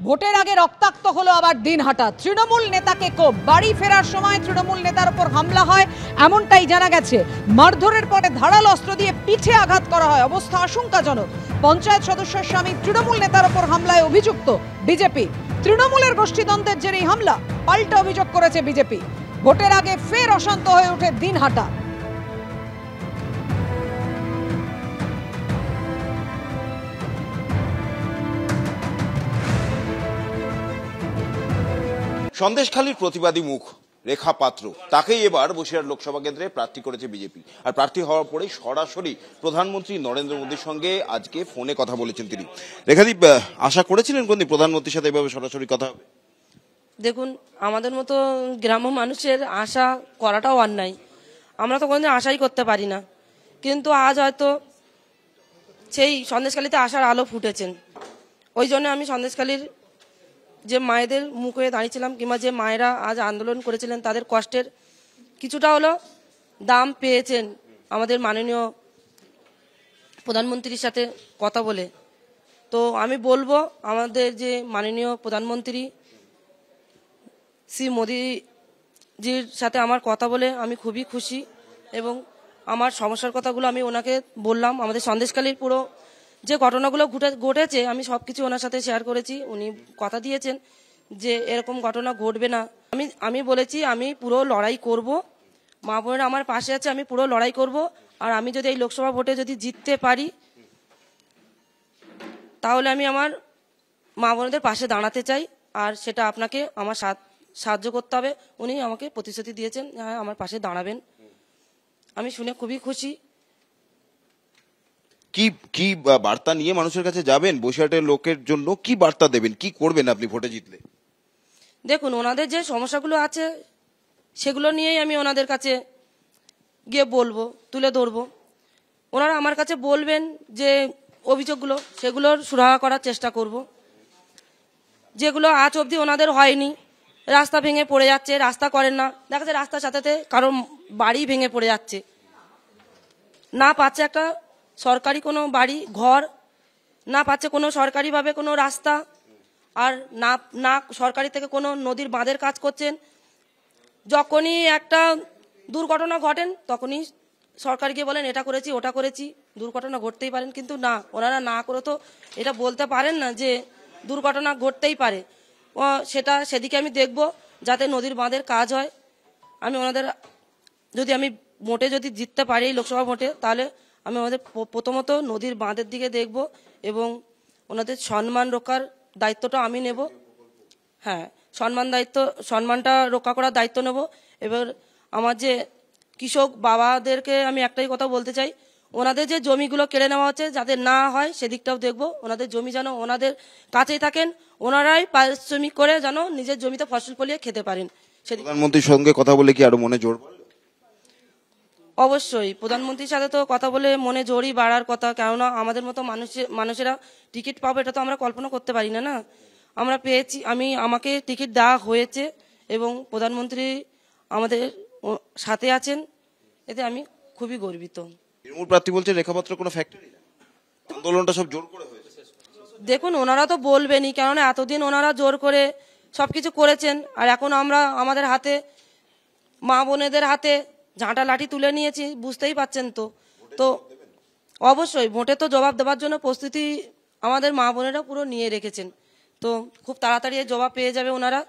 ভোটের আগে রক্তাক্ত হলো আবার দিনহাটা। তৃণমূল নেতাকে কোপ, বাড়ি ফেরার সময় তৃণমূল নেতার উপর হামলা হয় এমনটাই জানা গেছে। মারধরের পরে ধারালো অস্ত্র দিয়ে পিঠে আঘাত করা হয়, অবস্থা আশঙ্কাজনক। পঞ্চায়েত সদস্যের স্বামী তৃণমূল নেতার উপর হামলায় অভিযুক্ত বিজেপি। তৃণমূলের গোষ্ঠীদ্বন্দ্বের জেরেই হামলা, পাল্টা অভিযোগ করেছে বিজেপি। ভোটের আগে ফের অশান্ত হয়ে ওঠে দিনহাটা। সন্দেশখালীর প্রতিবাদী মুখ রেখা পাত্র, তাকেই এবার বসিরহাট লোকসভা কেন্দ্রে প্রার্থী করেছে বিজেপি। আর প্রার্থী হওয়ার পরেই সরাসরি প্রধানমন্ত্রী নরেন্দ্র মোদীর সঙ্গে আজকে ফোনে কথা বলেছেন তিনি। রেখাদীপ, আশা করেছিলেন কোন প্রধানমন্ত্রীর সাথে এভাবে সরাসরি কথা হবে? দেখুন, আমাদের মতো গ্রাম্য মানুষের আশা করাটাও অন্যায়। আমরা তো কোনোদিন আশাই করতে পারি না, কিন্তু আজ হয়তো সেই সন্দেশখালীতে আশার আলো ফুটেছেন। ওই জন্য আমি সন্দেশখালীর যে মায়েদের মুখ হয়ে দাঁড়িয়েছিলাম, কিংবা যে মায়েরা আজ আন্দোলন করেছিলেন, তাদের কষ্টের কিছুটা হলো দাম পেয়েছেন আমাদের মাননীয় প্রধানমন্ত্রীর সাথে কথা বলে। তো আমি বলবো, আমাদের যে মাননীয় প্রধানমন্ত্রী শ্রী মোদীজির সাথে আমার কথা বলে আমি খুবই খুশি, এবং আমার সমস্যার কথাগুলো আমি ওনাকে বললাম। আমাদের সন্দেশখালীর পুরো যে ঘটনাগুলো ঘটেছে আমি সব কিছু ওনার সাথে শেয়ার করেছি। উনি কথা দিয়েছেন যে এরকম ঘটনা ঘটবে না। আমি বলেছি আমি পুরো লড়াই করব, মা বোনেরা আমার পাশে আছে, আমি পুরো লড়াই করব। আর আমি যদি এই লোকসভা ভোটে যদি জিততে পারি, তাহলে আমি আমার মা বোনদের পাশে দাঁড়াতে চাই, আর সেটা আপনাকে আমার সাহায্য করতে হবে। উনি আমাকে প্রতিশ্রুতি দিয়েছেন, হ্যাঁ আমার পাশে দাঁড়াবেন। আমি শুনে খুবই খুশি। কি কি বার্তা নিয়ে মানুষের কাছে যাবেন? বসিরহাটের লোকের জন্য কি বার্তা দেবেন, কি করবেন আপনি ভোটে জিতলে? দেখুন, ওনাদের যে সমস্যাগুলো আছে সেগুলো নিয়েই আমি ওনাদের কাছে গিয়ে বলবো, তুলে ধরবো। ওনারা আমার কাছে বলবেন যে অভিযোগগুলো, সেগুলোর সুরাহা করার চেষ্টা করব। যেগুলো আজ অবধি ওনাদের হয়নি, রাস্তা ভেঙে পড়ে যাচ্ছে, রাস্তা করেন না, দেখা যাচ্ছে রাস্তার সাথে কারো বাড়ি ভেঙে পড়ে যাচ্ছে, না পাচ্ছে একটা সরকারি কোনো বাড়ি ঘর, না পাচ্ছে কোনো সরকারিভাবে কোনো রাস্তা, আর না সরকারি থেকে কোনো নদীর বাঁধের কাজ করছেন। যখনই একটা দুর্ঘটনা ঘটেন তখনই সরকার গিয়ে বলেন এটা করেছি ওটা করেছি। দুর্ঘটনা ঘটতেই পারেন, কিন্তু না, ওনারা না করে তো এটা বলতে পারেন না যে দুর্ঘটনা ঘটতেই পারে। সেদিকে আমি দেখব যাতে নদীর বাঁধের কাজ হয়। আমি ওনাদের আমি ভোটে যদি জিততে পারি লোকসভা ভোটে, তাহলে আমি আমাদের প্রথমত নদীর বাঁধের দিকে দেখব, এবং ওনাদের সম্মান রক্ষার দায়িত্বটা আমি নেব। হ্যাঁ, সম্মানটা রক্ষা করার দায়িত্ব নেব। এবার আমার যে কৃষক বাবাদেরকে আমি একটাই কথা বলতে চাই, ওনাদের যে জমিগুলো কেড়ে নেওয়া হচ্ছে যাতে না হয় সেদিকটাও দেখব। ওনাদের জমি যেন ওনাদের কাছেই থাকেন, ওনারাই পারিশ্রমিক করে যেন নিজের জমিতে ফসল ফলিয়ে খেতে পারেন। প্রধানমন্ত্রীর সঙ্গে কথা বলে কি আরো মনে জোর বাড়বে? অবশ্যই, প্রধানমন্ত্রীর সাথে তো কথা বলে মনে জোরই বাড়ার কথা। কেননা আমাদের মতো মানুষেরা টিকিট পাবে এটা তো আমরা কল্পনা করতে পারি না। আমরা পেয়েছি, আমাকে টিকিট দেওয়া হয়েছে, এবং প্রধানমন্ত্রী আমাদের সাথে আছেন, এতে আমি খুবই গর্বিত। তৃণমূল প্রার্থী বলছে রেখাপত্র কোনো ফ্যাক্টরি না, আন্দোলনটা সব জোর করে হয়েছে। দেখুন, ওনারা তো বলবেনই, কেননা এতদিন ওনারা জোর করে সবকিছু করেছেন, আর এখন আমরা আমাদের হাতে, মা বোনেদের হাতে ঝাঁটা লাঠি তুলে নিয়েছি, বুঝতেই পাচ্ছেন। তো অবশ্যই ভোটে তো জবাব দেওয়ার জন্য প্রস্তুতি আমাদের মা বোনেরা পুরো নিয়ে রেখেছেন। তো খুব তাড়াতাড়ি জবাব পেয়ে যাবে ওনারা।